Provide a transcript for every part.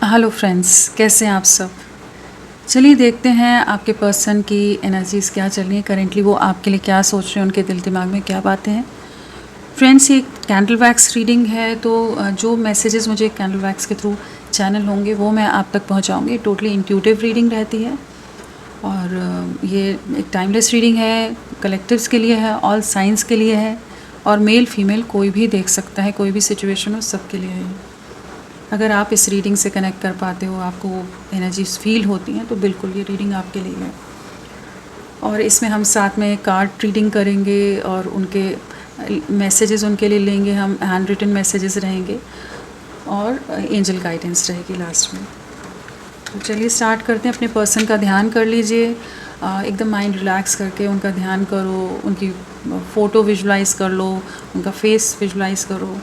Hello friends, कैसे हैं आप सब। चलिए देखते हैं आपके पर्सन की एनर्जीज़ क्या चल रही हैं करेंटली, वो आपके लिए क्या सोच रहे हैं, उनके दिल दिमाग में क्या बातें हैं। फ्रेंड्स, ये कैंडल वैक्स रीडिंग है, तो जो मैसेजेस मुझे कैंडल वैक्स के थ्रू चैनल होंगे वो मैं आप तक पहुंचाऊंगी। टोटली इंट्यूटिव रीडिंग रहती है और ये एक टाइमलेस रीडिंग है, कलेक्टिव्स के लिए है, ऑल साइंस के लिए है और मेल फीमेल कोई भी देख सकता है, कोई भी सिचुएशन हो सबके लिए है। अगर आप इस रीडिंग से कनेक्ट कर पाते हो, आपको एनर्जीज फील होती हैं, तो बिल्कुल ये रीडिंग आपके लिए है। और इसमें हम साथ में कार्ड रीडिंग करेंगे और उनके मैसेजेस उनके लिए लेंगे, हम हैंड रिटन मैसेजेस रहेंगे और एंजल गाइडेंस रहेगी लास्ट में। तो चलिए स्टार्ट करते हैं। अपने पर्सन का ध्यान कर लीजिए, एकदम माइंड रिलैक्स करके उनका ध्यान करो, उनकी फ़ोटो विजुलाइज कर लो, उनका फेस विजुलाइज करो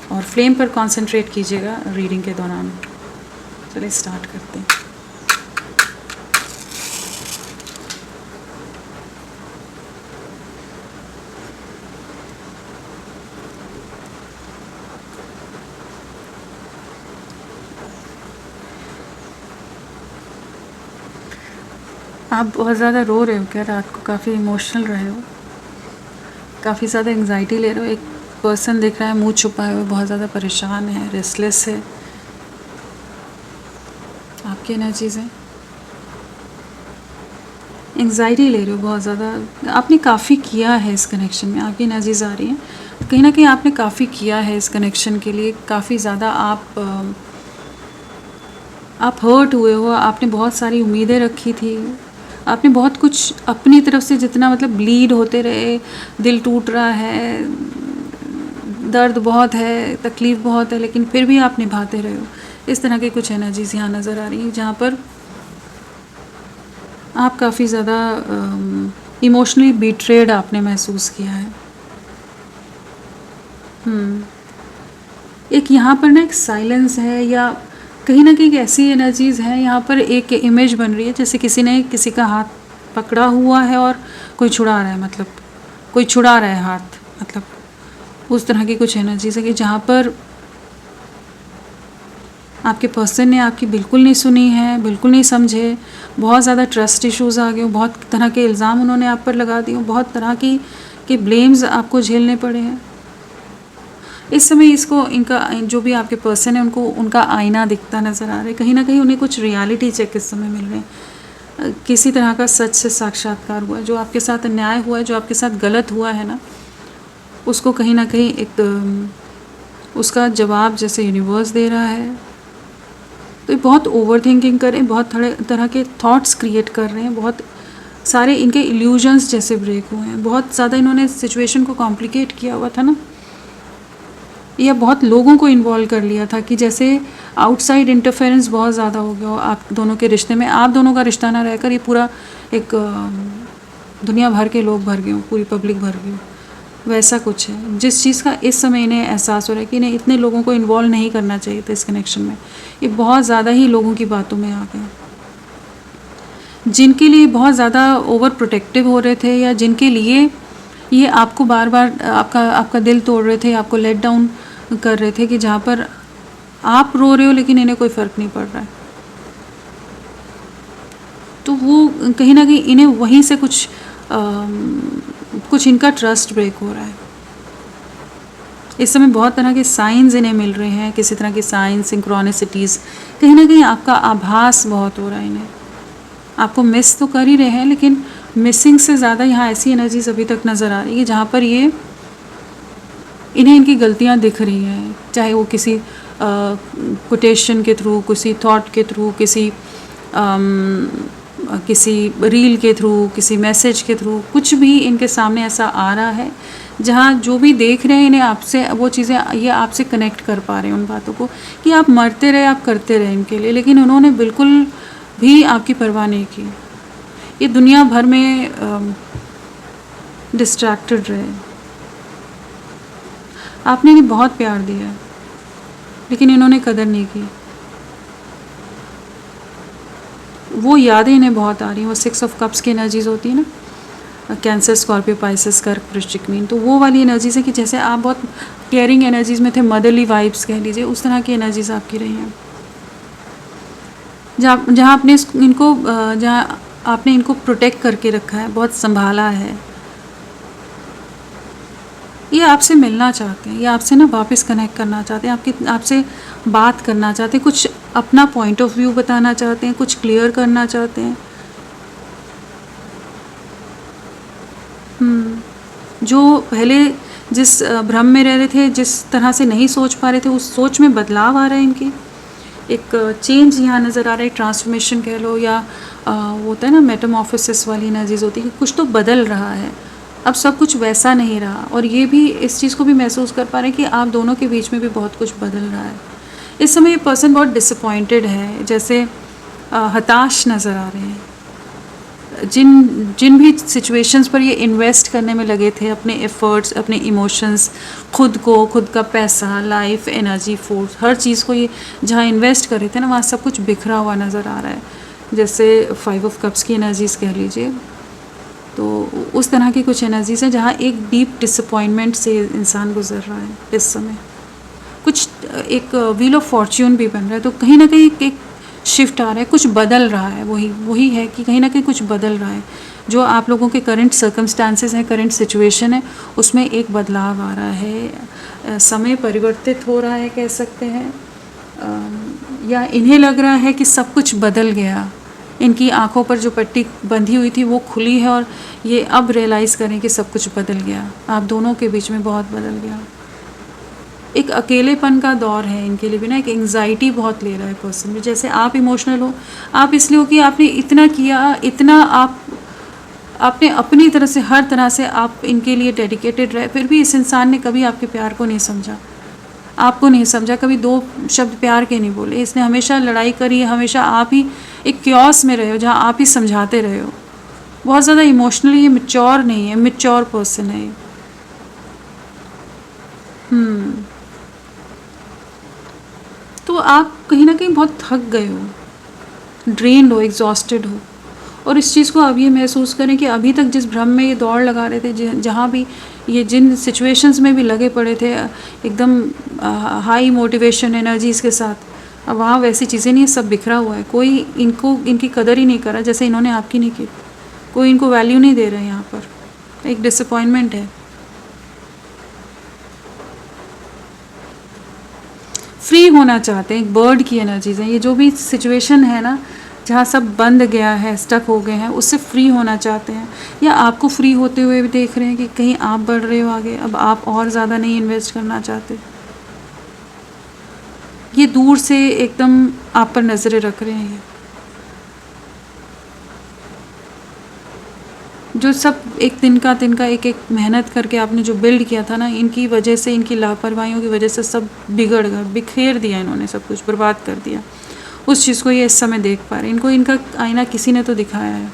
और फ्लेम पर कंसंट्रेट कीजिएगा रीडिंग के दौरान। चलिए स्टार्ट करते हैं। आप बहुत ज़्यादा रो रहे हो क्या रात को? काफ़ी इमोशनल रहे हो, काफ़ी ज़्यादा एंग्जाइटी ले रहे हो। एक पर्सन दिख रहा है मुंह छुपाए हुए, बहुत ज़्यादा परेशान है, रेस्टलेस है। आपकी एनर्जीज़ हैं, एंग्जाइटी ले रहे हो बहुत ज़्यादा। आपने काफ़ी किया है इस कनेक्शन में, आपकी एनर्जीज़ आ रही हैं। कहीं ना कहीं आपने काफ़ी किया है इस कनेक्शन के लिए, काफ़ी ज़्यादा आप हर्ट हुए हो। आपने बहुत सारी उम्मीदें रखी थी, आपने बहुत कुछ अपनी तरफ से, जितना मतलब ब्लीड होते रहे, दिल टूट रहा है, दर्द बहुत है, तकलीफ़ बहुत है, लेकिन फिर भी आप निभाते रहे हो। इस तरह की कुछ एनर्जीज़ यहाँ नज़र आ रही हैं, जहाँ पर आप काफ़ी ज़्यादा इमोशनली बीट्रेड आपने महसूस किया है। एक यहाँ पर ना एक साइलेंस है, या कहीं ना कहीं ऐसी एनर्जीज़ हैं। यहाँ पर एक इमेज बन रही है जैसे किसी ने किसी का हाथ पकड़ा हुआ है और कोई छुड़ा रहा है, मतलब कोई छुड़ा रहा है हाथ, मतलब उस तरह की कुछ एनर्जीज़ है कि जहाँ पर आपके पर्सन ने आपकी बिल्कुल नहीं सुनी है, बिल्कुल नहीं समझे। बहुत ज़्यादा ट्रस्ट इश्यूज़ आ गए, बहुत तरह के इल्ज़ाम उन्होंने आप पर लगा दिए, बहुत तरह की ब्लेम्स आपको झेलने पड़े हैं। इस समय इसको, इनका जो भी आपके पर्सन है, उनको उनका आईना दिखता नज़र आ रहा है। कहीं ना कहीं उन्हें कुछ रियलिटी चेक इस समय मिल रहे हैं, किसी तरह का सच से साक्षात्कार हुआ है। जो आपके साथ अन्याय हुआ है, जो आपके साथ गलत हुआ है ना, उसको कहीं ना कहीं एक उसका जवाब जैसे यूनिवर्स दे रहा है। तो ये बहुत ओवर थिंकिंग करें, बहुत तरह के थॉट्स क्रिएट कर रहे हैं, बहुत सारे इनके इल्यूजन्स जैसे ब्रेक हुए हैं। बहुत ज़्यादा इन्होंने सिचुएशन को कॉम्प्लिकेट किया हुआ था ना, या बहुत लोगों को इन्वॉल्व कर लिया था कि जैसे आउटसाइड इंटरफेरेंस बहुत ज़्यादा हो गया हो आप दोनों के रिश्ते में। आप दोनों का रिश्ता ना रहकर ये पूरा एक दुनिया भर के लोग भर गए हो, पूरी पब्लिक भर गई हो, वैसा कुछ है। जिस चीज़ का इस समय इन्हें एहसास हो रहा है कि इन्हें इतने लोगों को इन्वॉल्व नहीं करना चाहिए था इस कनेक्शन में, ये बहुत ज़्यादा ही लोगों की बातों में आ गए। जिनके लिए बहुत ज़्यादा ओवर प्रोटेक्टिव हो रहे थे, या जिनके लिए ये आपको बार बार आपका दिल तोड़ रहे थे, आपको लेट डाउन कर रहे थे, कि जहाँ पर आप रो रहे हो लेकिन इन्हें कोई फ़र्क नहीं पड़ रहा है। तो वो कहीं ना कहीं इन्हें वहीं से कुछ इनका ट्रस्ट ब्रेक हो रहा है। इस समय बहुत तरह के साइंस इन्हें मिल रहे हैं, किसी तरह की साइंस, सिंक्रोनिसिटीज़। कहीं ना कहीं आपका आभास बहुत हो रहा है। इन्हें आपको मिस तो कर ही रहे हैं, लेकिन मिसिंग से ज़्यादा यहाँ ऐसी एनर्जीज अभी तक नज़र आ रही है जहाँ पर इन्हें इनकी गलतियाँ दिख रही हैं, चाहे वो किसी कोटेशन के थ्रू, किसी थॉट के थ्रू, किसी रील के थ्रू, किसी मैसेज के थ्रू, कुछ भी इनके सामने ऐसा आ रहा है जहाँ जो भी देख रहे हैं इन्हें आपसे वो चीज़ें, ये आपसे कनेक्ट कर पा रहे हैं उन बातों को, कि आप मरते रहे, आप करते रहे इनके लिए, लेकिन उन्होंने बिल्कुल भी आपकी परवाह नहीं की। ये दुनिया भर में डिस्ट्रैक्टेड रहे। आपने इन्हें बहुत प्यार दिया, लेकिन इन्होंने कदर नहीं की। वो यादें इन्हें बहुत आ रही हैं, वो 6 ऑफ कप्स की एनर्जीज़ होती है ना, कैंसर, स्कॉर्पियो, पाइसेस, कर्क, वृश्चिक, मीन। तो वो वाली एनर्जीज़ है कि जैसे आप बहुत केयरिंग एनर्जीज़ में थे, मदरली वाइब्स कह लीजिए, उस तरह की एनर्जीज़ आपकी रही हैं। जहाँ जहाँ आपने इनको जहाँ आपने इनको प्रोटेक्ट करके रखा है, बहुत संभाला है, ये आपसे मिलना चाहते हैं, ये आपसे ना वापस कनेक्ट करना चाहते हैं, आपसे बात करना चाहते हैं, कुछ अपना पॉइंट ऑफ व्यू बताना चाहते हैं, कुछ क्लियर करना चाहते हैं। जो पहले जिस भ्रम में रह रहे थे, जिस तरह से नहीं सोच पा रहे थे, उस सोच में बदलाव आ रहा है इनकी, एक चेंज यहाँ नज़र आ रहा है, ट्रांसफॉर्मेशन कह लो, या वो होता है ना मेटामॉर्फोसिस वाली एनर्जीज होती है कि कुछ तो बदल रहा है, अब सब कुछ वैसा नहीं रहा। और ये भी इस चीज़ को भी महसूस कर पा रहे हैं कि आप दोनों के बीच में भी बहुत कुछ बदल रहा है। इस समय ये पर्सन बहुत डिसअपॉइंटेड है, जैसे हताश नज़र आ रहे हैं। जिन भी सिचुएशंस पर ये इन्वेस्ट करने में लगे थे, अपने एफर्ट्स, अपने इमोशंस, खुद का पैसा, लाइफ, एनर्जी, फोर्स, हर चीज़ को ये जहाँ इन्वेस्ट कर रहे थे ना, वहाँ सब कुछ बिखरा हुआ नज़र आ रहा है। जैसे 5 ऑफ कप्स की एनर्जीज़ कह लीजिए, तो उस तरह की कुछ एनर्जीज़ हैं जहाँ एक डीप डिसअपॉइंटमेंट से इंसान गुजर रहा है इस समय। कुछ एक व्हील ऑफ फॉर्च्यून भी बन रहा है, तो कहीं ना कहीं एक शिफ्ट आ रहा है, कुछ बदल रहा है। वही है कि कहीं ना कहीं कुछ बदल रहा है। जो आप लोगों के करंट सर्कमस्टांसेस हैं, करंट सिचुएशन है, उसमें एक बदलाव आ रहा है, समय परिवर्तित हो रहा है कह सकते हैं, या इन्हें लग रहा है कि सब कुछ बदल गया। इनकी आंखों पर जो पट्टी बंधी हुई थी वो खुली है और ये अब रियलाइज़ करें कि सब कुछ बदल गया, आप दोनों के बीच में बहुत बदल गया। एक अकेलेपन का दौर है इनके लिए भी ना, एक एंग्जाइटी बहुत ले रहा है पर्सन भी। जैसे आप इमोशनल हो, आप इसलिए हो कि आपने इतना किया, इतना आपने अपनी तरह से, हर तरह से आप इनके लिए डेडिकेटेड रहे, फिर भी इस इंसान ने कभी आपके प्यार को नहीं समझा, आपको नहीं समझा, कभी 2 शब्द प्यार के नहीं बोले। इसने हमेशा लड़ाई करी, हमेशा आप ही एक क्योस में रहे हो जहाँ आप ही समझाते रहे हो। बहुत ज़्यादा इमोशनली ये मैच्योर नहीं है, मैच्योर पर्सन है ये। तो आप कहीं ना कहीं बहुत थक गए हो, ड्रेन्ड हो, एग्जॉस्टेड हो, और इस चीज़ को अब ये महसूस करें कि अभी तक जिस भ्रम में ये दौड़ लगा रहे थे, जहाँ भी ये जिन सिचुएशंस में भी लगे पड़े थे एकदम हाई मोटिवेशन एनर्जीज़ के साथ, अब वहाँ वैसी चीज़ें नहीं है, सब बिखरा हुआ है। कोई इनकी कदर ही नहीं करा जैसे इन्होंने आपकी नहीं की, कोई इनको वैल्यू नहीं दे रहा है। यहाँ पर एक डिसअपॉइंटमेंट है। फ्री होना चाहते हैं, एक बर्ड की एनर्जीज है। ये जो भी सिचुएशन है ना, जहाँ सब बंद गया है, स्टक हो गए हैं, उससे फ्री होना चाहते हैं, या आपको फ्री होते हुए भी देख रहे हैं कि कहीं आप बढ़ रहे हो आगे, अब आप और ज़्यादा नहीं इन्वेस्ट करना चाहते। ये दूर से एकदम आप पर नज़रें रख रहे हैं। जो सब एक दिन का एक मेहनत करके आपने जो बिल्ड किया था ना, इनकी वजह से, इनकी लापरवाहियों की वजह से सब बिगड़ गया, बिखेर दिया इन्होंने, सब कुछ बर्बाद कर दिया। उस चीज़ को ये इस समय देख पा रहे हैं। इनको इनका आईना किसी ने तो दिखाया है।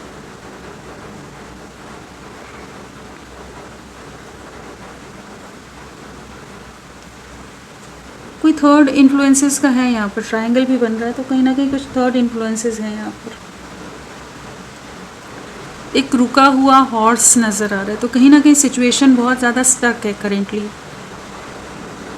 कोई थर्ड इन्फ्लुएंसेस का है यहाँ पर, ट्रायंगल भी बन रहा है, तो कहीं ना कहीं कुछ थर्ड इन्फ्लुएंसेस हैं यहाँ पर। एक रुका हुआ हॉर्स नज़र आ रहा है, तो कहीं ना कहीं सिचुएशन बहुत ज़्यादा स्टक है करेंटली।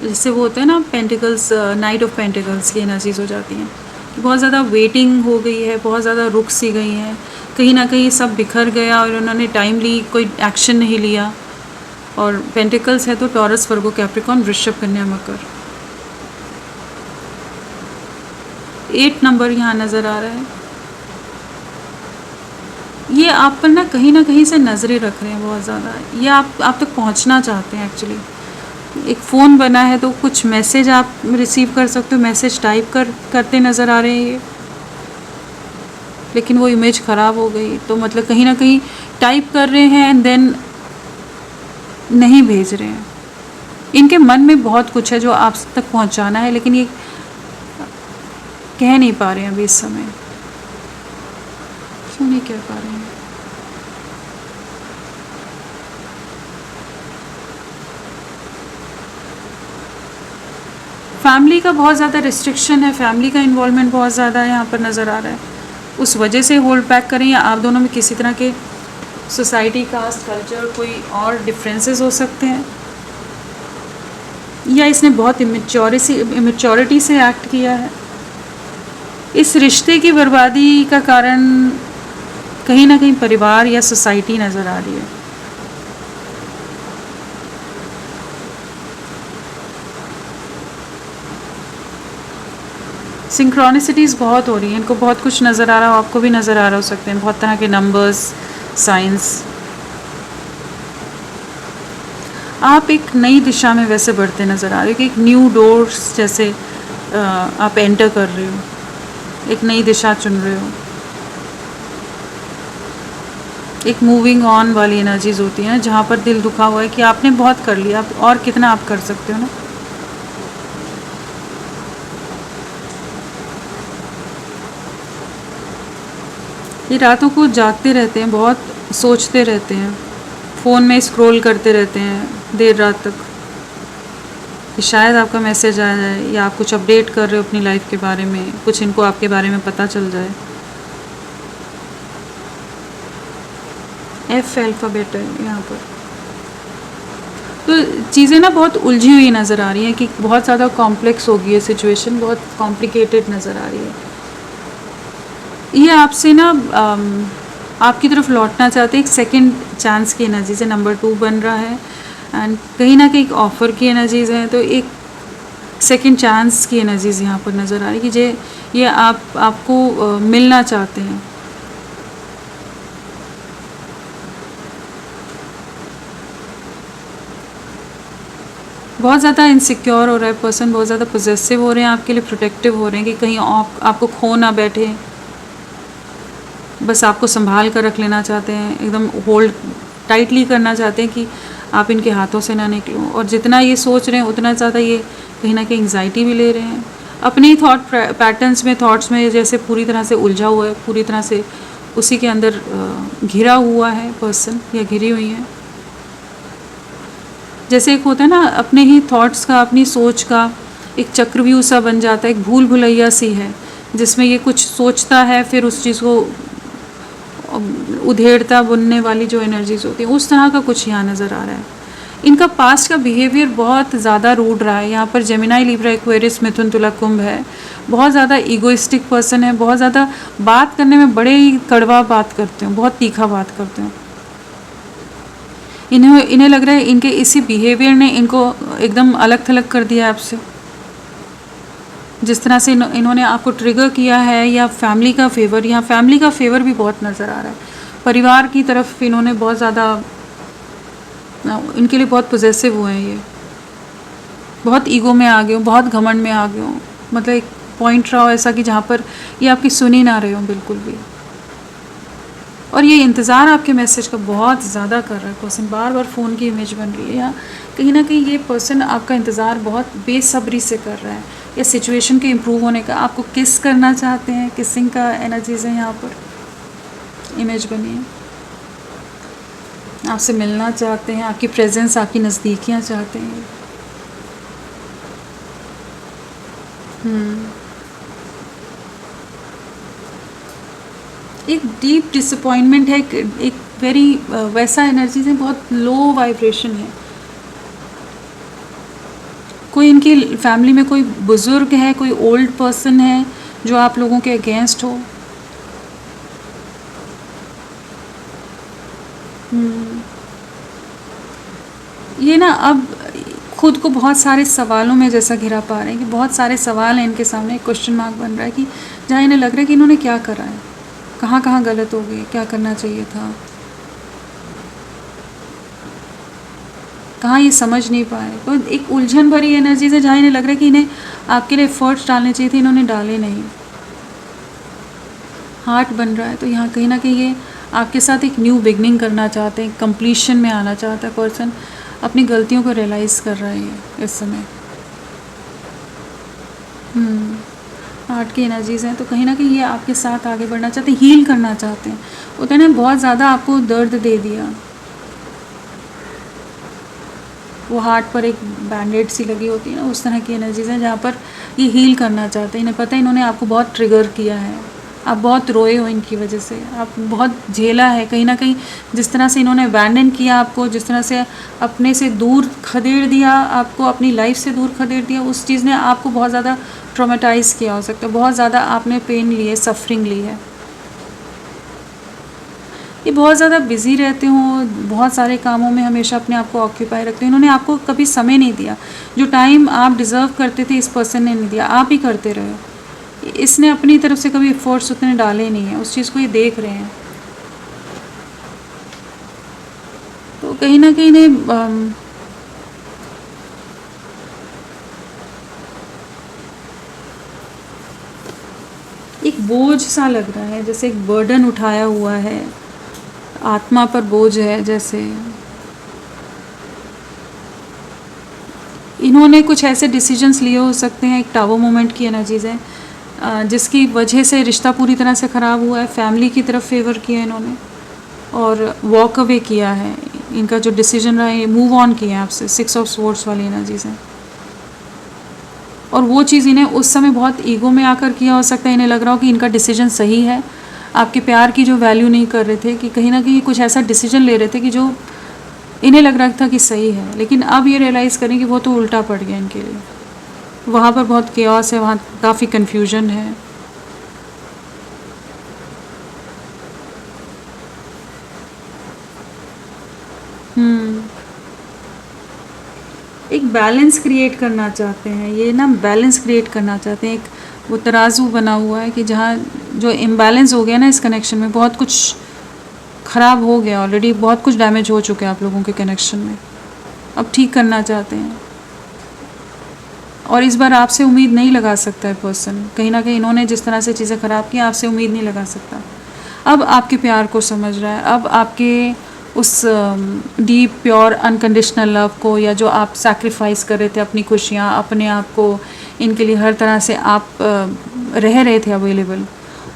जैसे वो होता है ना पेंटिकल्स, नाइट ऑफ पेंटिकल्स की एनर्जीज हो जाती हैं, बहुत ज़्यादा वेटिंग हो गई है, बहुत ज़्यादा रुक सी गई हैं, कहीं ना कहीं सब बिखर गया और उन्होंने टाइमली कोई एक्शन नहीं लिया। और पेंटिकल्स है तो टॉरस, वर्गो, कैप्रिकॉर्न, वृषभ, कन्या, मकर। 8 नंबर यहाँ नज़र आ रहा है। ये आप पर ना कहीं से नज़रें रख रहे हैं बहुत ज़्यादा। ये आप तक पहुँचना चाहते हैं एक्चुअली। एक फ़ोन बना है तो कुछ मैसेज आप रिसीव कर सकते हो, मैसेज टाइप करते नज़र आ रहे हैं ये, लेकिन वो इमेज ख़राब हो गई। तो मतलब कहीं ना कहीं टाइप कर रहे हैं एंड देन नहीं भेज रहे हैं। इनके मन में बहुत कुछ है जो आप तक पहुंचाना है, लेकिन ये कह नहीं पा रहे हैं अभी इस समय। क्यों नहीं कह पा रहे हैं? फैमिली का बहुत ज़्यादा रिस्ट्रिक्शन है, फैमिली का इन्वॉल्वमेंट बहुत ज़्यादा यहाँ पर नज़र आ रहा है, उस वजह से होल्ड बैक करें, या आप दोनों में किसी तरह के सोसाइटी, कास्ट, कल्चर, कोई और डिफरेंसेस हो सकते हैं, या इसने बहुत इमेच्योरिटी से एक्ट किया है। इस रिश्ते की बर्बादी का कारण कहीं ना कहीं परिवार या सोसाइटी नज़र आ रही है। सिंक्रोनिसिटीज़ बहुत हो रही हैं, इनको बहुत कुछ नज़र आ रहा हो, आपको भी नज़र आ रहा हो सकते हैं, बहुत तरह के नंबर्स, साइंस। आप एक नई दिशा में वैसे बढ़ते नज़र आ रहे हो कि एक न्यू डोर्स जैसे आप एंटर कर रहे हो, एक नई दिशा चुन रहे हो। एक मूविंग ऑन वाली एनर्जीज होती हैं जहाँ पर दिल दुखा हुआ है कि आपने बहुत कर लिया, आप और कितना आप कर सकते हो ना। ये रातों को जागते रहते हैं, बहुत सोचते रहते हैं, फ़ोन में स्क्रॉल करते रहते हैं देर रात तक कि शायद आपका मैसेज आ जाए या आप कुछ अपडेट कर रहे हो अपनी लाइफ के बारे में, कुछ इनको आपके बारे में पता चल जाए। एफ अल्फ़ाबेट है यहाँ पर। तो चीज़ें ना बहुत उलझी हुई नज़र आ रही हैं कि बहुत ज़्यादा कॉम्प्लेक्स हो गई है सिचुएशन, बहुत कॉम्प्लिकेटेड नज़र आ रही है। ये आपसे ना आपकी तरफ लौटना चाहते हैं, एक सेकंड चांस की एनर्जी से नंबर 2 बन रहा है एंड कहीं ना कहीं एक ऑफ़र की एनर्जीज़ हैं, तो एक सेकंड चांस की एनर्जीज़ यहाँ पर नज़र आ रही है कि ये आपको मिलना चाहते हैं। बहुत ज़्यादा इनसिक्योर हो रहा है पर्सन, बहुत ज़्यादा पोजेसिव हो रहे हैं, आपके लिए प्रोटेक्टिव हो रहे हैं कि कहीं आपको खो ना बैठे, बस आपको संभाल कर रख लेना चाहते हैं, एकदम होल्ड टाइटली करना चाहते हैं कि आप इनके हाथों से ना निकलो। और जितना ये सोच रहे हैं उतना ज़्यादा ये कहीं ना कहीं एंग्जाइटी भी ले रहे हैं, अपने ही थॉट पैटर्न्स में, थॉट्स में जैसे पूरी तरह से उलझा हुआ है, पूरी तरह से उसी के अंदर घिरा हुआ है पर्सन या घिरी हुई है। जैसे एक होता है ना, अपने ही थॉट्स का, अपनी सोच का एक चक्रव्यूह सा बन जाता है, एक भूल भुलैया सी है जिसमें ये कुछ सोचता है, फिर उस चीज़ को उधेड़ता बुनने वाली जो एनर्जीज होती है, उस तरह का कुछ यहाँ नज़र आ रहा है। इनका पास्ट का बिहेवियर बहुत ज़्यादा रूड रहा है। यहाँ पर जेमिनाई, लिब्रा, एक्वेरियस, मिथुन, तुला, कुंभ है। बहुत ज़्यादा ईगोइस्टिक पर्सन है, बहुत ज़्यादा बात करने में बड़े ही कड़वा बात करते हो, बहुत तीखा बात करते हो। इन्हें लग रहा है इनके इसी बिहेवियर ने इनको एकदम अलग थलग कर दिया आपसे। जिस तरह से इन्होंने आपको ट्रिगर किया है, या फैमिली का फेवर, यहाँ फैमिली का फेवर भी बहुत नज़र आ रहा है। परिवार की तरफ इन्होंने बहुत ज़्यादा, इनके लिए बहुत पॉजेसिव हुए हैं, ये बहुत ईगो में आ गए हो, बहुत घमंड में आ गए हो। मतलब एक पॉइंट रहा हो ऐसा कि जहाँ पर ये आपकी सुन ही ना रहे हो बिल्कुल भी, और ये इंतज़ार आपके मैसेज का बहुत ज़्यादा कर रहा है पर्सन। बार बार फ़ोन की इमेज बन रही है, या कहीं ना कहीं ये पर्सन आपका इंतज़ार बहुत बेसब्री से कर रहा है, या सिचुएशन के इम्प्रूव होने का, आपको किस करना चाहते हैं, किसिंग का एनर्जीज़ है यहाँ पर इमेज बनी है। आपसे मिलना चाहते हैं, आपकी प्रेजेंस, आपकी नज़दीकियाँ चाहते हैं। एक डीप डिसअपॉइंटमेंट है, एक वेरी वैसा एनर्जी है, बहुत लो वाइब्रेशन है। कोई इनकी फैमिली में कोई बुज़ुर्ग है, कोई ओल्ड पर्सन है जो आप लोगों के अगेंस्ट हो। ये ना अब खुद को बहुत सारे सवालों में जैसा घिरा पा रहे हैं कि बहुत सारे सवाल हैं इनके सामने, क्वेश्चन मार्क बन रहा है कि जहाँ इन्हें लग रहा है कि इन्होंने क्या करा है, कहाँ कहाँ गलत हो गए, क्या करना चाहिए था, कहाँ ये समझ नहीं पाए। तो एक उलझन भरी एनर्जी से जहाँ इन्हें लग रहा है कि इन्हें आपके लिए एफर्ट्स डालने चाहिए थे, इन्होंने डाले नहीं, हार्ट बन रहा है। तो यहाँ कहीं ना कहीं ये आपके साथ एक न्यू बिगनिंग करना चाहते हैं, कंप्लीशन में आना चाहता है पर्सन, अपनी गलतियों को रियलाइज़ कर रहा है इस समय। हार्ट की एनर्जीज़ हैं, तो कहीं ना कहीं ये आपके साथ आगे बढ़ना चाहते हैं, हील करना चाहते हैं। होता है ना, बहुत ज़्यादा आपको दर्द दे दिया, वो हार्ट पर एक बैंडेड सी लगी होती है ना, उस तरह की एनर्जीज़ हैं जहाँ पर ये हील करना चाहते हैं। इन्हें पता है इन्होंने आपको बहुत ट्रिगर किया है, आप बहुत रोए हो इनकी वजह से, आप बहुत झेला है कहीं ना कहीं। जिस तरह से इन्होंने अबैंडन किया आपको, जिस तरह से अपने से दूर खदेड़ दिया आपको, अपनी लाइफ से दूर खदेड़ दिया, उस चीज़ ने आपको बहुत ज़्यादा ट्रॉमेटाइज़ किया हो सकता है, बहुत ज़्यादा आपने पेन ली है, सफरिंग ली है। ये बहुत ज़्यादा बिज़ी रहते हों, बहुत सारे कामों में हमेशा अपने आप को ऑक्यूपाई रखते हैं। इन्होंने आपको कभी समय नहीं दिया, जो टाइम आप डिज़र्व करते थे इस पर्सन ने नहीं दिया, आप ही करते रहे। इसने अपनी तरफ से कभी एफर्ट्स उतने डाले नहीं हैं, उस चीज़ को ये देख रहे हैं। तो कहीं ना कहीं इन्हें एक बोझ सा लग रहा है, जैसे एक बर्डन उठाया हुआ है, आत्मा पर बोझ है। जैसे इन्होंने कुछ ऐसे डिसीजंस लिए हो सकते हैं, एक टावर मोमेंट की एनर्जीज है, जिसकी वजह से रिश्ता पूरी तरह से ख़राब हुआ है, फैमिली की तरफ फेवर किया इन्होंने और वॉक अवे किया है। इनका जो डिसीजन रहा है, मूव ऑन किया है आपसे, 6 ऑफ स्वॉर्ड्स वाली एनर्जीज हैं। और वो चीज़ इन्हें उस समय बहुत ईगो में आकर किया हो सकता है, इन्हें लग रहा हो कि इनका डिसीजन सही है, आपके प्यार की जो वैल्यू नहीं कर रहे थे, कि कहीं ना कहीं कुछ ऐसा डिसीजन ले रहे थे कि जो इन्हें लग रहा था कि सही है, लेकिन अब ये रियलाइज़ करें कि वो तो उल्टा पड़ गया इनके लिए। वहाँ पर बहुत केओस है, वहाँ काफ़ी कन्फ्यूजन है। एक बैलेंस क्रिएट करना चाहते हैं ये ना, बैलेंस क्रिएट करना चाहते हैं। एक वो तराजू बना हुआ है कि जहाँ जो इम्बैलेंस हो गया ना इस कनेक्शन में, बहुत कुछ ख़राब हो गया ऑलरेडी, बहुत कुछ डैमेज हो चुके हैं आप लोगों के कनेक्शन में, अब ठीक करना चाहते हैं। और इस बार आपसे उम्मीद नहीं लगा सकता है पर्सन, कहीं ना कहीं इन्होंने जिस तरह से चीज़ें ख़राब की, आपसे उम्मीद नहीं लगा सकता। अब आपके प्यार को समझ रहा है, अब आपके उस डीप प्योर अनकंडीशनल लव को, या जो आप सैक्रिफाइस कर रहे थे अपनी खुशियाँ, अपने आप को, इनके लिए हर तरह से आप रह रहे थे अवेलेबल,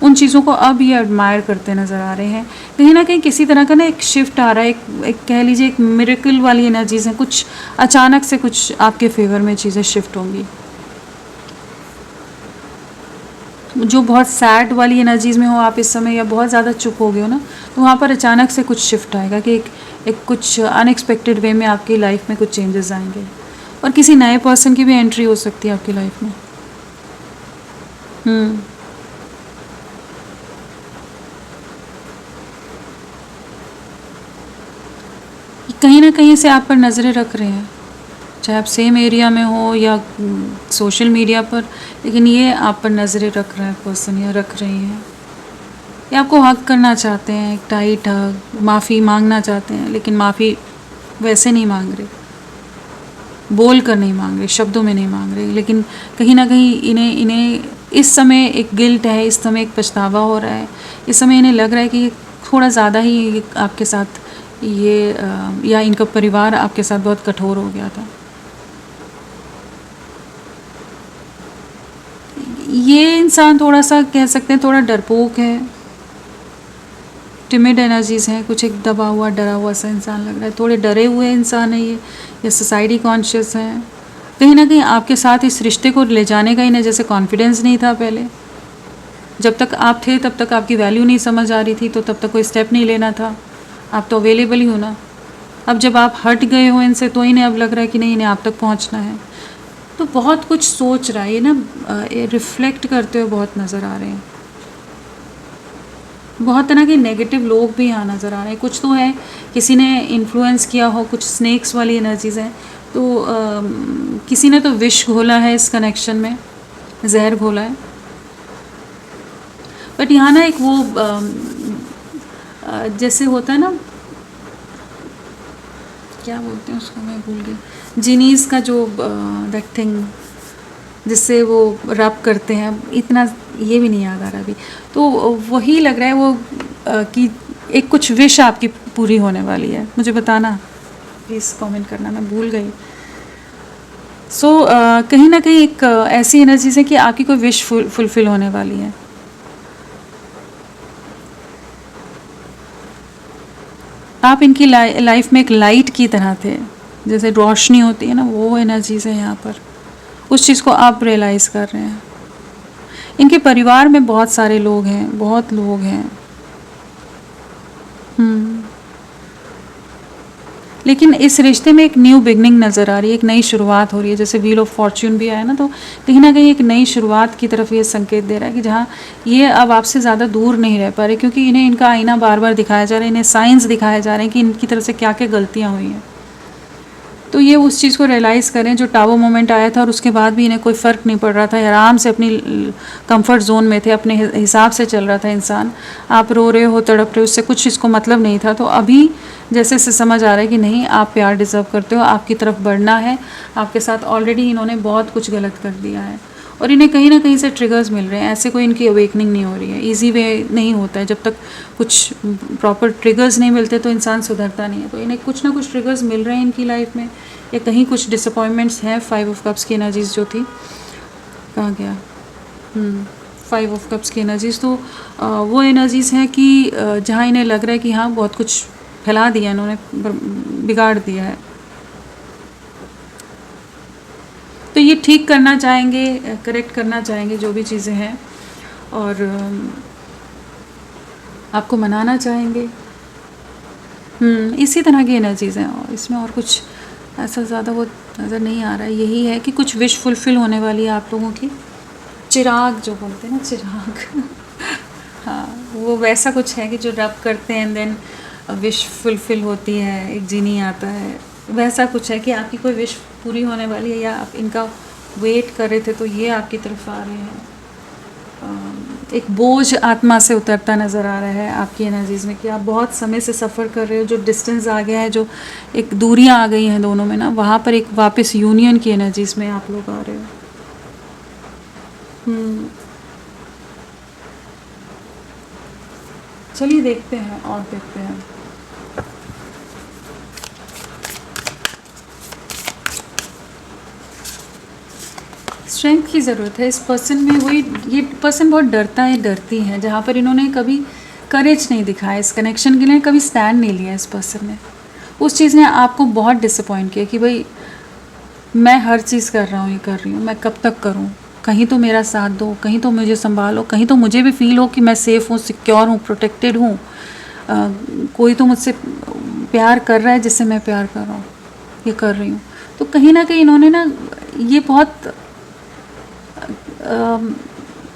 उन चीज़ों को अब ये एडमायर करते नज़र आ रहे हैं। कहीं ना कहीं किसी तरह का ना एक शिफ्ट आ रहा है, एक कह लीजिए एक मिरेकल वाली एनर्जीज हैं, कुछ अचानक से कुछ आपके फेवर में चीज़ें शिफ्ट होंगी। जो बहुत सैड वाली एनर्जीज़ में हो आप इस समय, या बहुत ज़्यादा चुप हो गए हो ना, तो वहाँ पर अचानक से कुछ शिफ्ट आएगा कि एक कुछ अनएक्सपेक्टेड वे में आपकी लाइफ में कुछ चेंजेस आएंगे, और किसी नए पर्सन की भी एंट्री हो सकती है आपकी लाइफ में। कहीं ना कहीं से आप पर नज़रें रख रहे हैं, चाहे आप सेम एरिया में हो या सोशल मीडिया पर, लेकिन ये आप पर नज़रें रख रहा है पर्सन, या रख रही हैं। ये आपको हक करना चाहते हैं, एक टाइट हक, माफ़ी मांगना चाहते हैं, लेकिन माफ़ी वैसे नहीं मांग रहे, बोल कर नहीं मांग रहे, शब्दों में नहीं मांग रहे, लेकिन कहीं ना कहीं इन्हें इस समय एक गिल्ट है, इस समय एक पछतावा हो रहा है, इस समय इन्हें लग रहा है कि थोड़ा ज़्यादा ही आपके साथ ये या इनका परिवार आपके साथ बहुत कठोर हो गया था। ये इंसान थोड़ा सा कह सकते हैं थोड़ा डरपोक है, टिमिड एनर्जीज हैं, कुछ एक दबा हुआ डरा हुआ सा इंसान लग रहा है, थोड़े डरे हुए इंसान है ये सोसाइटी कॉन्शियस है। कहीं ना कहीं आपके साथ इस रिश्ते को ले जाने का इन्हें जैसे कॉन्फिडेंस नहीं था पहले, जब तक आप थे तब तक आपकी वैल्यू नहीं समझ आ रही थी, तो तब तक कोई स्टेप नहीं लेना था, आप तो अवेलेबल ही हो ना। अब जब आप हट गए हो इनसे, तो इन्हें अब लग रहा है कि नहीं, इन्हें आप तक पहुंचना है, तो बहुत कुछ सोच रहा है ये ना, रिफ्लेक्ट करते हुए बहुत नज़र आ रहे हैं। बहुत तरह के नेगेटिव लोग भी यहाँ नज़र आ रहे हैं, कुछ तो है किसी ने इन्फ्लुएंस किया हो, कुछ स्नेक्स वाली एनर्जीज हैं, तो किसी ने तो विष घोला है इस कनेक्शन में, जहर घोला है। बट यहाँ ना एक वो जैसे होता है ना, क्या बोलते हैं उसको, मैं भूल गई, जीनीस का जो दैट थिंग जिससे वो रब करते हैं, इतना ये भी नहीं याद आ रहा अभी, तो वही लग रहा है वो कि एक कुछ विश आपकी पूरी होने वाली है। मुझे बताना प्लीज़, कमेंट करना, मैं भूल गई। सो कहीं ना कहीं एक ऐसी एनर्जीज है कि आपकी कोई विश फुलफिल होने वाली है। आप इनकी लाइफ में एक लाइट की तरह थे, जैसे रोशनी होती है ना, वो एनर्जीज है यहाँ पर, उस चीज़ को आप रियलाइज़ कर रहे हैं। इनके परिवार में बहुत सारे लोग हैं, बहुत लोग हैं। लेकिन इस रिश्ते में एक न्यू बिगनिंग नज़र आ रही है, एक नई शुरुआत हो रही है। जैसे व्हील ऑफ फॉर्च्यून भी आया ना, तो कहीं ना कहीं एक नई शुरुआत की तरफ ये संकेत दे रहा है कि जहाँ ये अब आपसे ज़्यादा दूर नहीं रह पा रहे, क्योंकि इन्हें इनका आईना बार बार दिखाया जा रहा है, इन्हें साइंस दिखाए जा रहे हैं कि इनकी तरफ से क्या क्या गलतियाँ हुई हैं। तो ये उस चीज़ को रियलाइज़ करें जो टावर मोमेंट आया था और उसके बाद भी इन्हें कोई फ़र्क नहीं पड़ रहा था, आराम से अपनी कंफर्ट जोन में थे, अपने हिसाब से चल रहा था इंसान। आप रो रहे हो, तड़प रहे हो, उससे कुछ इसको मतलब नहीं था। तो अभी जैसे से समझ आ रहा है कि नहीं, आप प्यार डिज़र्व करते हो, आपकी तरफ बढ़ना है। आपके साथ ऑलरेडी इन्होंने बहुत कुछ गलत कर दिया है और इन्हें कहीं ना कहीं से ट्रिगर्स मिल रहे हैं। ऐसे कोई इनकी अवेकनिंग नहीं हो रही है, ईजी वे नहीं होता है। जब तक कुछ प्रॉपर ट्रिगर्स नहीं मिलते तो इंसान सुधरता नहीं है। तो इन्हें कुछ ना कुछ ट्रिगर्स मिल रहे हैं इनकी लाइफ में, या कहीं कुछ डिसअपॉइंटमेंट्स हैं। 5 ऑफ कप्स की एनर्जीज जो थी, कहाँ गया, 5 ऑफ कप्स की एनर्जीज, तो वो एनर्जीज हैं कि जहाँ इन्हें लग रहा है कि हाँ बहुत कुछ फैला दिया इन्होंने, बिगाड़ दिया है। तो ये ठीक करना चाहेंगे, करेक्ट करना चाहेंगे जो भी चीज़ें हैं, और आपको मनाना चाहेंगे। इसी तरह की एनर्जीज़ हैं, और इसमें और कुछ ऐसा ज़्यादा वो नज़र नहीं आ रहा है। यही है कि कुछ विश फुलफ़िल होने वाली है आप लोगों की। चिराग जो बोलते हैं ना, चिराग हाँ, वो वैसा कुछ है कि जो रब करते हैं एंड देन विश फुलफ़िल होती है, एक जीनी आता है, वैसा कुछ है कि आपकी कोई विश पूरी होने वाली है या आप इनका वेट कर रहे थे, तो ये आपकी तरफ आ रहे हैं। एक बोझ आत्मा से उतरता नज़र आ रहा है आपकी एनर्जीज़ में कि आप बहुत समय से सफ़र कर रहे हो, जो डिस्टेंस आ गया है, जो एक दूरियां आ गई हैं दोनों में ना, वहाँ पर एक वापस यूनियन की एनर्जीज़ में आप लोग आ रहे हो। चलिए देखते हैं और देखते हैं। स्ट्रेंथ की ज़रूरत है इस पर्सन में। वही, ये पर्सन बहुत डरता है, डरती है, जहाँ पर इन्होंने कभी करेज नहीं दिखाया, इस कनेक्शन के लिए कभी स्टैंड नहीं लिया इस पर्सन ने। उस चीज़ ने आपको बहुत डिसअपॉइंट किया कि भाई मैं हर चीज़ कर रहा हूँ, ये कर रही हूँ, मैं कब तक करूँ, कहीं तो मेरा साथ दो, कहीं तो मुझे संभालो, कहीं तो मुझे भी फील हो कि मैं सेफ़ हूँ, सिक्योर हूँ, प्रोटेक्टेड हूँ। कोई तो मुझसे प्यार कर रहा है जिससे मैं प्यार कर रहा हूँ, ये कर रही हूँ। तो कहीं ना कहीं इन्होंने ना ये बहुत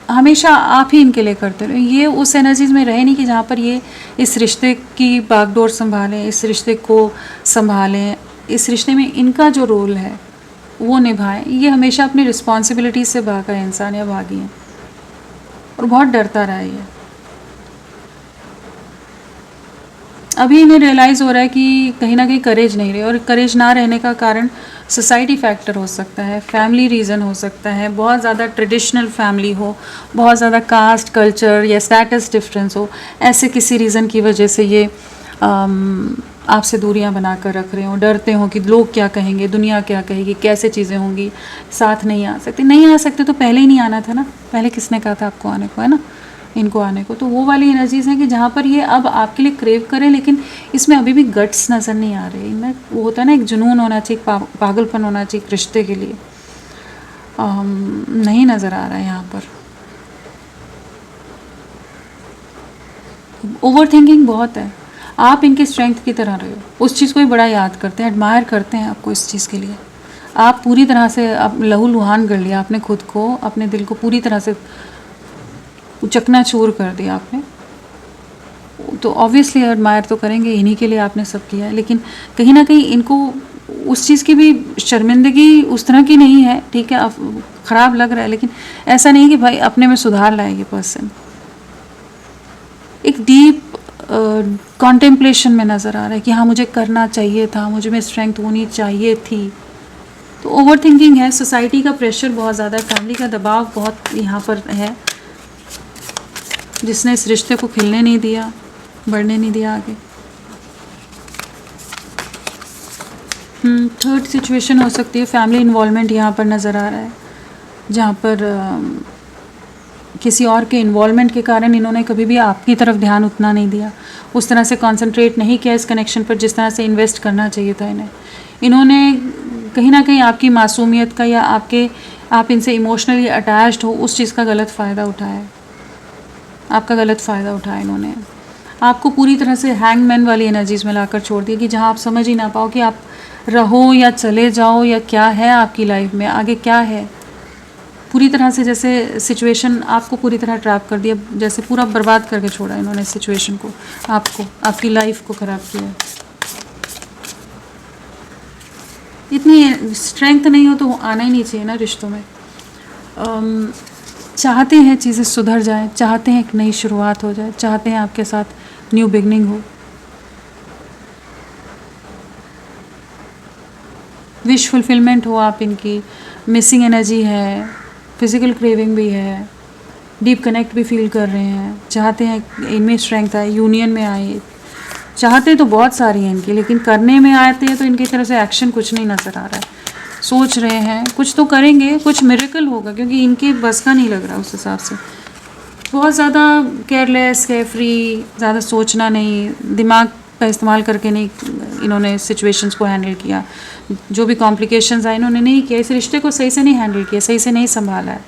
हमेशा आप ही इनके लिए करते रहे। ये उस एनर्जीज में रहे नहीं कि जहाँ पर ये इस रिश्ते की बागडोर संभालें, इस रिश्ते को संभालें, इस रिश्ते में इनका जो रोल है वो निभाएं। ये हमेशा अपनी रिस्पॉन्सिबिलिटी से भागा है इंसान, या भागी है, और बहुत डरता रहा है ये। अभी इन्हें रियलाइज़ हो रहा है कि कहीं ना कहीं करेज नहीं रहे, और करेज ना रहने का कारण सोसाइटी फैक्टर हो सकता है, फैमिली रीज़न हो सकता है, बहुत ज़्यादा ट्रेडिशनल फैमिली हो, बहुत ज़्यादा कास्ट कल्चर या स्टेटस डिफरेंस हो, ऐसे किसी रीज़न की वजह से ये आपसे दूरियां बना कर रख रहे हो, डरते हो कि लोग क्या कहेंगे, दुनिया क्या कहेगी, कैसे चीज़ें होंगी, साथ नहीं आ सकते। नहीं आ सकते तो पहले ही नहीं आना था ना, पहले किसने कहा था आपको आने को, है ना, इनको आने को। तो वो वाली एनर्जीज़ हैं कि जहाँ पर ये अब आपके लिए क्रेव करें, लेकिन इसमें अभी भी गट्स नज़र नहीं आ रहे। इनमें वो होता है ना, एक जुनून होना चाहिए, पागलपन होना चाहिए रिश्ते के लिए, नहीं नज़र आ रहा है यहाँ पर। ओवर थिंकिंग बहुत है, आप इनकी स्ट्रेंथ की तरह रहे हो, उस चीज़ को भी बड़ा याद करते हैं, एडमायर करते हैं आपको इस चीज़ के लिए। आप पूरी तरह से अब लहूलुहान कर लिया आपने खुद को, अपने दिल को पूरी तरह से चकनाचूर कर दिया आपने, तो ऑब्वियसली एडमायर तो करेंगे, इन्हीं के लिए आपने सब किया है। लेकिन कहीं ना कहीं इनको उस चीज़ की भी शर्मिंदगी उस तरह की नहीं है, ठीक है, अब ख़राब लग रहा है, लेकिन ऐसा नहीं कि भाई अपने में सुधार लाए ये पर्सन। एक डीप कॉन्टेम्पलेशन में नज़र आ रहा है कि हाँ मुझे करना चाहिए था, मुझे में स्ट्रेंथ होनी चाहिए थी। तो ओवर थिंकिंग है, सोसाइटी का प्रेशर बहुत ज़्यादा है, फैमिली का दबाव बहुत यहाँ पर है, जिसने इस रिश्ते को खिलने नहीं दिया, बढ़ने नहीं दिया आगे। थर्ड सिचुएशन हो सकती है, फैमिली इन्वॉल्वमेंट यहाँ पर नज़र आ रहा है, जहाँ पर किसी और के इन्वॉल्वमेंट के कारण इन्होंने कभी भी आपकी तरफ ध्यान उतना नहीं दिया, उस तरह से कंसंट्रेट नहीं किया इस कनेक्शन पर जिस तरह से इन्वेस्ट करना चाहिए था इन्हें। इन्होंने कहीं ना कहीं आपकी मासूमियत का या आप इनसे इमोशनली अटैच्ड हो उस चीज़ का गलत फ़ायदा उठाया है, आपका गलत फ़ायदा उठाया इन्होंने। आपको पूरी तरह से हैंगमैन वाली एनर्जीज़ में लाकर छोड़ दिया कि जहाँ आप समझ ही ना पाओ कि आप रहो या चले जाओ या क्या है आपकी लाइफ में, आगे क्या है। पूरी तरह से जैसे सिचुएशन आपको पूरी तरह ट्रैप कर दिया, जैसे पूरा बर्बाद करके छोड़ा इन्होंने सिचुएशन को, आपको, आपकी लाइफ को ख़राब किया। इतनी स्ट्रेंथ नहीं हो तो आना ही नहीं चाहिए ना रिश्तों में। चाहते हैं चीज़ें सुधर जाएं, चाहते हैं एक नई शुरुआत हो जाए, चाहते हैं आपके साथ न्यू बिगनिंग हो। विश फुलफिलमेंट हो आप इनकी, मिसिंग एनर्जी है, फिज़िकल क्रेविंग भी है, डीप कनेक्ट भी फील कर रहे हैं, चाहते हैं इनमें स्ट्रेंथ आए, यूनियन में आए। चाहते तो बहुत सारी हैं इनकी, लेकिन करने में आते हैं तो इनकी तरफ से एक्शन कुछ नहीं नज़र आ रहा है। सोच रहे हैं कुछ तो करेंगे, कुछ मिरेकल होगा, क्योंकि इनके बस का नहीं लग रहा उस हिसाब से। बहुत ज़्यादा केयरलेस, केयरफ्री, ज़्यादा सोचना नहीं, दिमाग का इस्तेमाल करके नहीं इन्होंने सिचुएशंस को हैंडल किया। जो भी कॉम्प्लिकेशंस आए इन्होंने नहीं किया, इस रिश्ते को सही से नहीं हैंडल किया, सही से नहीं संभाला है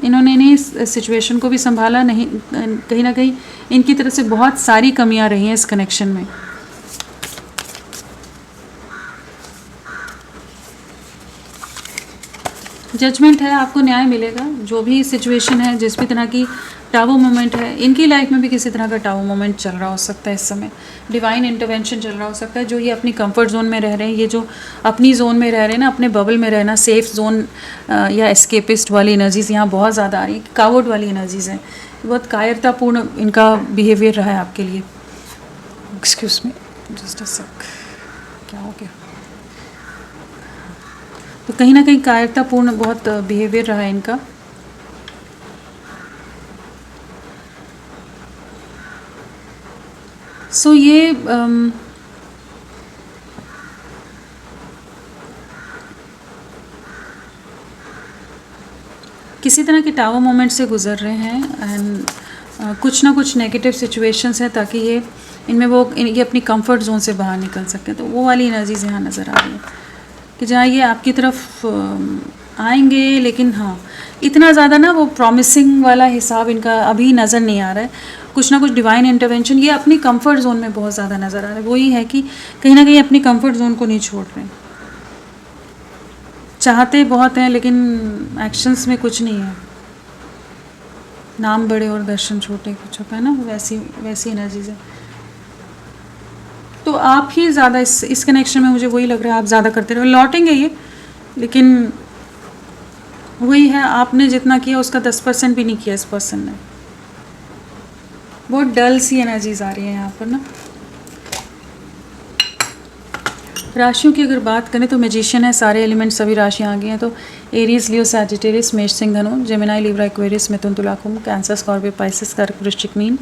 इन्होंने, नहीं सिचुएशन को भी संभाला नहीं। कहीं ना कहीं इनकी तरफ से बहुत सारी कमियां रही हैं इस कनेक्शन में। जजमेंट है, आपको न्याय मिलेगा। जो भी सिचुएशन है, जिस भी तरह की टाबू मोमेंट है, इनकी लाइफ में भी किसी तरह का टाबू मोमेंट चल रहा हो सकता है इस समय, डिवाइन इंटरवेंशन चल रहा हो सकता है। जो ये अपनी कंफर्ट जोन में रह रहे हैं, ये जो अपनी जोन में रह रहे हैं ना, अपने बबल में रहना, सेफ जोन या एस्केपिस्ट वाली एनर्जीज़ यहाँ बहुत ज़्यादा आ रही है, कावर्ड वाली एनर्जीज़ हैं। बहुत कायरतापूर्ण इनका बिहेवियर रहा है आपके लिए। एक्सक्यूज मी, जस्ट अ सेक, क्या हो गया? तो कहीं ना कहीं कायरतापूर्ण बहुत बिहेवियर रहा है इनका। सो ये किसी तरह के टावर मोमेंट से गुजर रहे हैं, एंड कुछ ना कुछ नेगेटिव सिचुएशंस हैं ताकि ये इनमें ये अपनी कंफर्ट जोन से बाहर निकल सकें। तो वो वाली एनर्जीज यहाँ नज़र आ रही है कि जहाँ ये आपकी तरफ आएंगे, लेकिन हाँ इतना ज़्यादा ना वो प्रॉमिसिंग वाला हिसाब इनका अभी नज़र नहीं आ रहा है। कुछ ना कुछ डिवाइन इंटरवेंशन ये अपनी कंफर्ट जोन में बहुत ज़्यादा नज़र आ रहा है। वही है कि कहीं ना कहीं अपनी कंफर्ट जोन को नहीं छोड़ रहे हैं। चाहते बहुत हैं लेकिन एक्शंस में कुछ नहीं है। नाम बड़े और दर्शन छोटे, कुछ होता है ना, वैसी एनर्जीज है। तो आप ही ज़्यादा इस कनेक्शन में, मुझे वही लग रहा है, आप ज़्यादा करते रहो। लौटेंगे ये, लेकिन वही है, आपने जितना किया उसका 10% भी नहीं किया इस पर्सन ने। बहुत डल सी एनर्जीज आ रही है यहाँ पर ना। राशियों की अगर बात करें तो मैजिशियन है, सारे एलिमेंट सभी राशियाँ आ गई हैं। तो एरीज, लियो, सैजिटेरियस, मेष, सिंह, धनु, जेमिनाई, लिब्रा, एक्वेरियस, मिथुन, तुला, कुंभ, कैंसर, स्कॉर्पियो, पाइसेस, कर्क, वृश्चिक, मीन,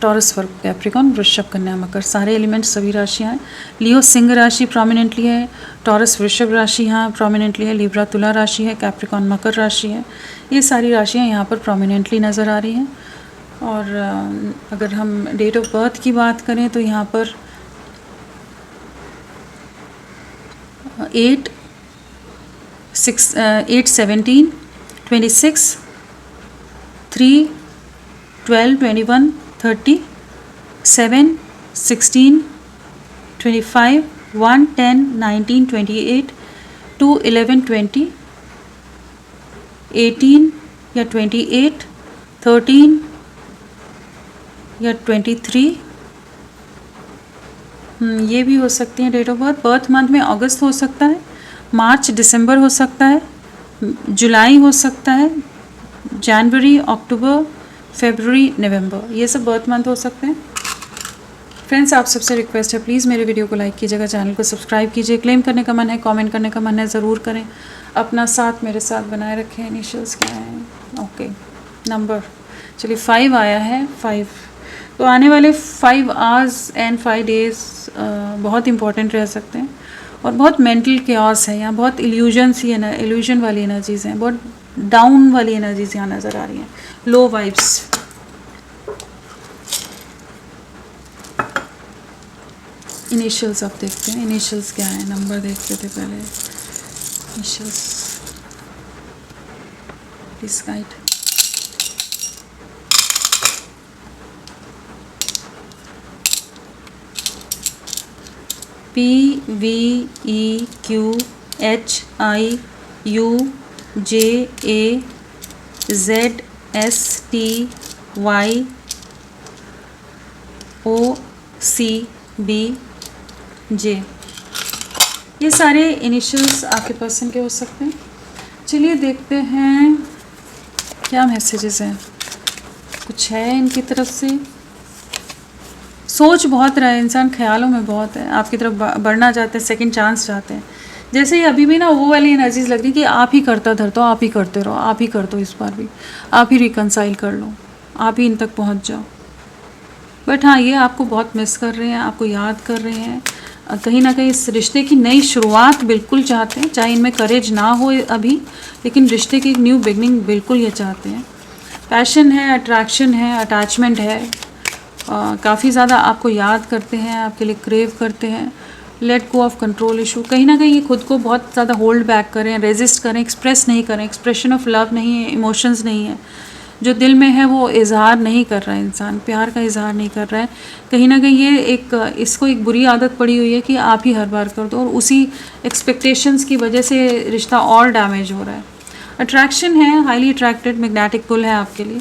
टॉरस, वर्ग, कैप्रिकॉन, वृषभ, कन्या, मकर, सारे एलिमेंट सभी राशियाँ हैं। लियो सिंह राशि प्रोमिनेंटली है, टॉरस वृषभ राशि यहाँ प्रोमिनेंटली है, लिब्रा तुला राशि है, कैप्रिकॉन मकर राशि है। ये सारी राशियाँ यहाँ पर प्रोमिनेंटली नज़र आ रही हैं। और अगर हम डेट ऑफ बर्थ की बात करें तो यहाँ पर 8/17, 26, 3, 12, 21, 30, 7, 16, 25, 1, 10, 19, 28, 2, 11, 20, 18 या 28, 13 या 23, ये भी हो सकती हैं date of birth. Birth month में अगस्त हो सकता है, मार्च दिसंबर हो सकता है, जुलाई हो सकता है, जनवरी, अक्टूबर, फरवरी, नवंबर, ये सब बर्थ मंथ हो सकते हैं। फ्रेंड्स, आप सबसे रिक्वेस्ट है, प्लीज़ मेरे वीडियो को लाइक कीजिएगा, चैनल को सब्सक्राइब कीजिए। क्लेम करने का मन है, कमेंट करने का मन है, ज़रूर करें। अपना साथ मेरे साथ बनाए रखें। इनिशियल्स क्या हैं? ओके, नंबर चलिए 5 आया है, 5। तो आने वाले 5 आवर्स एंड 5 डेज़ बहुत इंपॉर्टेंट रह सकते हैं। और बहुत मेंटल क्योस है यहाँ, बहुत इल्यूजन वाली एनर्जीज़ हैं, बहुत डाउन वाली एनर्जीज़ यहाँ नज़र आ रही हैं, लो वाइब्स। इनिशियल्स अब देखते हैं, इनिशियल्स क्या है, नंबर देखते थे पहले। Initials, please guide. PVEQHIUJAZSTYOCBJ, ये सारे इनिशियल्स आपके पर्सन के हो सकते हैं। चलिए देखते हैं क्या मैसेजेस हैं, कुछ है इनकी तरफ से। सोच बहुत रहा है इंसान, ख्यालों में बहुत है, आपकी तरफ बढ़ना चाहते हैं, सेकंड चांस चाहते हैं। जैसे ही अभी भी ना वो वाली एनर्जीज लग रही कि आप ही करता धरता हो, आप ही करते रहो, आप ही कर दो, इस बार भी आप ही रिकनसाइल कर लो, आप ही इन तक पहुंच जाओ। बट हाँ, ये आपको बहुत मिस कर रहे हैं, आपको याद कर रहे हैं, कहीं ना कहीं इस रिश्ते की नई शुरुआत बिल्कुल चाहते हैं। चाहे इनमें करेज ना हो अभी, लेकिन रिश्ते की एक न्यू बिगनिंग बिल्कुल ये चाहते हैं। पैशन है, अट्रैक्शन है, अटैचमेंट है, काफ़ी ज़्यादा आपको याद करते हैं, आपके लिए क्रेव करते हैं। Let go of control issue, कहीं ना कहीं ये खुद को बहुत ज़्यादा होल्ड बैक करें, रेजिस्ट करें, एक्सप्रेस नहीं करें, एक्सप्रेशन ऑफ लव नहीं है, इमोशंस नहीं है, जो दिल में है वो इजहार नहीं कर रहा है इंसान, प्यार का इजहार नहीं कर रहा है। कहीं ना कहीं ये इसको एक बुरी आदत पड़ी हुई है कि आप ही हर बार कर दो, और उसी एक्सपेक्टेशंस की वजह से रिश्ता और डैमेज हो रहा है। अट्रैक्शन है, हाईली अट्रैक्टेड, मैग्नेटिक पुल है आपके लिए,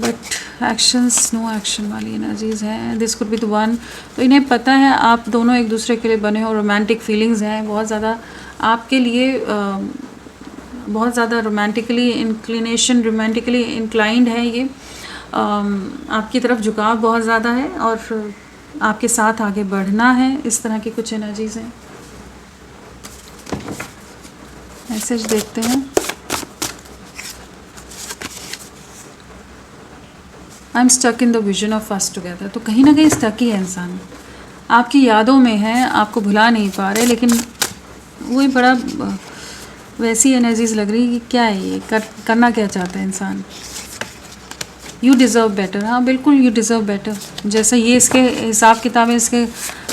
बट एक्शंस, नो एक्शन वाली एनर्जीज हैं। This could be the one. तो इन्हें पता है आप दोनों एक दूसरे के लिए बने हो, रोमांटिक फीलिंग्स हैं बहुत ज़्यादा आपके लिए, बहुत ज़्यादा रोमांटिकली इंक्लाइंड है ये, आपकी तरफ झुकाव बहुत ज़्यादा है और आपके साथ आगे बढ़ना है, इस तरह की कुछ एनर्जीज हैं। मैसेज देखते हैं। I am stuck in the vision of us together, तो कहीं ना कहीं स्टक ही है इंसान, आपकी यादों में है, आपको भुला नहीं पा रहे, लेकिन वही बड़ा वैसी एनर्जीज लग रही कि क्या है ये, करना क्या चाहता है इंसान। यू डिज़र्व बेटर, हाँ बिल्कुल यू डिज़र्व बेटर। जैसा ये इसके हिसाब किताब, इसके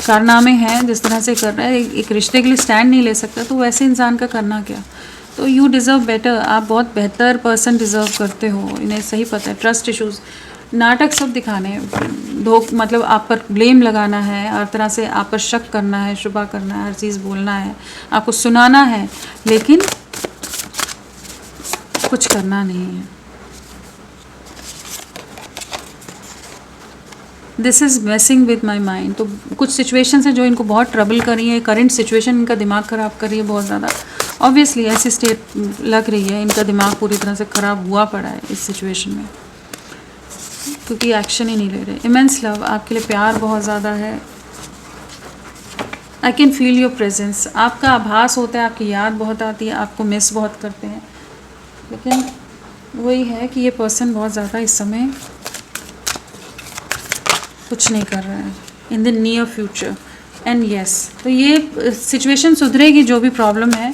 कारनामे हैं, जिस तरह से कर रहा है, एक रिश्ते के लिए स्टैंड नहीं ले सकता, तो वैसे इंसान का करना क्या। तो यू डिज़र्व बेटर, आप बहुत बेहतर पर्सन डिज़र्व करते हो, इन्हें सही पता है। ट्रस्ट इश्यूज़, नाटक सब दिखाने, मतलब आप पर ब्लेम लगाना है, हर तरह से आप पर शक करना है, शुबा करना है, हर चीज़ बोलना है, आपको सुनाना है, लेकिन कुछ करना नहीं है। This is messing with my mind, तो कुछ सिचुएशंस हैं जो इनको बहुत ट्रबल कर रही है, करंट सिचुएशन इनका दिमाग ख़राब कर रही है बहुत ज़्यादा। ऑब्वियसली ऐसी स्टेट लग रही है, इनका दिमाग पूरी तरह से ख़राब हुआ पड़ा है इस सिचुएशन में, क्योंकि एक्शन ही नहीं ले रहे। इमेंस लव, आपके लिए प्यार बहुत ज़्यादा है। I can feel your presence, आपका आभास होता है, आपकी याद बहुत आती है, आपको मिस बहुत करते हैं, लेकिन वही है कि ये पर्सन बहुत ज़्यादा इस समय कुछ नहीं कर रहा है in the near future. And yes, तो ये सिचुएशन सुधरेगी, जो भी प्रॉब्लम है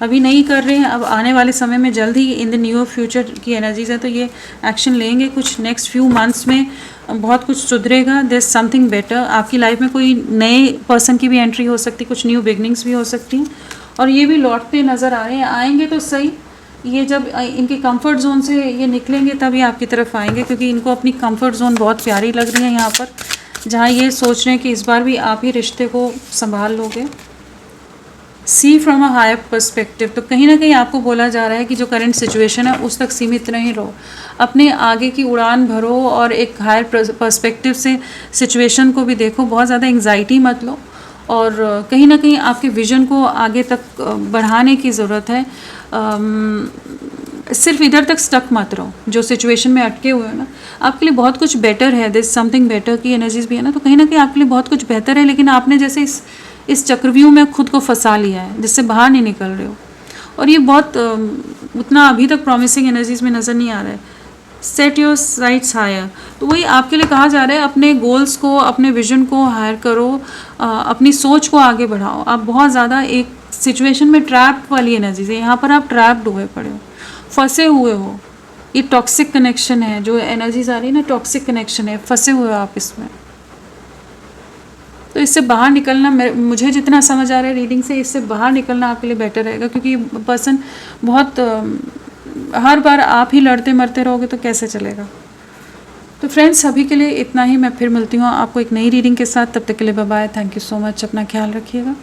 अभी नहीं कर रहे हैं, अब आने वाले समय में जल्द ही इन द नियर फ्यूचर की एनर्जीज है, तो ये एक्शन लेंगे। कुछ नेक्स्ट फ्यू मंथ्स में बहुत कुछ सुधरेगा, देयर इज समथिंग बेटर। आपकी लाइफ में कोई नए पर्सन की भी एंट्री हो सकती, कुछ न्यू बिगनिंग्स भी हो सकती हैं, और ये भी लौटते नज़र आ रहे हैं। आएंगे तो सही, ये जब इनके कंफर्ट जोन से ये निकलेंगे तभी आपकी तरफ आएंगे, क्योंकि इनको अपनी कंफर्ट जोन बहुत प्यारी लग रही है यहाँ पर, जहाँ ये सोच रहे हैं कि इस बार भी आप ही रिश्ते को संभाल लोगे। सी फ्रॉम अ हायर पर्सपेक्टिव, तो कहीं ना कहीं आपको बोला जा रहा है कि जो करंट सिचुएशन है उस तक सीमित नहीं रहो, अपने आगे की उड़ान भरो और एक हायर पर्सपेक्टिव से सिचुएशन को भी देखो। बहुत ज़्यादा एंग्जाइटी मत लो, और कहीं ना कहीं आपके विजन को आगे तक बढ़ाने की ज़रूरत है। सिर्फ इधर तक स्टक मत रहो, जो सिचुएशन में अटके हुए हो ना, आपके लिए बहुत कुछ बेटर है। दिस समथिंग बेटर की एनर्जीज भी है ना, तो कहीं ना कहीं आपके लिए बहुत कुछ बेहतर है, लेकिन आपने जैसे इस चक्रव्यूह में खुद को फंसा लिया है, जिससे बाहर नहीं निकल रहे हो, और ये बहुत उतना अभी तक प्रॉमिसिंग एनर्जीज में नज़र नहीं आ रहा है। सेट योर साइट्स हायर, तो वही आपके लिए कहा जा रहा है, अपने गोल्स को, अपने विजन को हायर करो, अपनी सोच को आगे बढ़ाओ। आप बहुत ज़्यादा एक सिचुएशन में ट्रैप वाली एनर्जीज है, यहाँ पर आप ट्रैप्ड हुए पड़े हो, फंसे हुए हो। ये टॉक्सिक कनेक्शन है, जो एनर्जीज आ रही है ना, टॉक्सिक कनेक्शन है, फंसे हुए हो आप इसमें। तो इससे बाहर निकलना, मुझे जितना समझ आ रहा है रीडिंग से, इससे बाहर निकलना आपके लिए बेटर रहेगा, क्योंकि पर्सन बहुत हर बार आप ही लड़ते मरते रहोगे तो कैसे चलेगा। तो फ्रेंड्स अभी के लिए इतना ही। मैं फिर मिलती हूँ आपको एक नई रीडिंग के साथ। तब तक के लिए bye bye. Thank you so much. अपना ख्याल रखिएगा।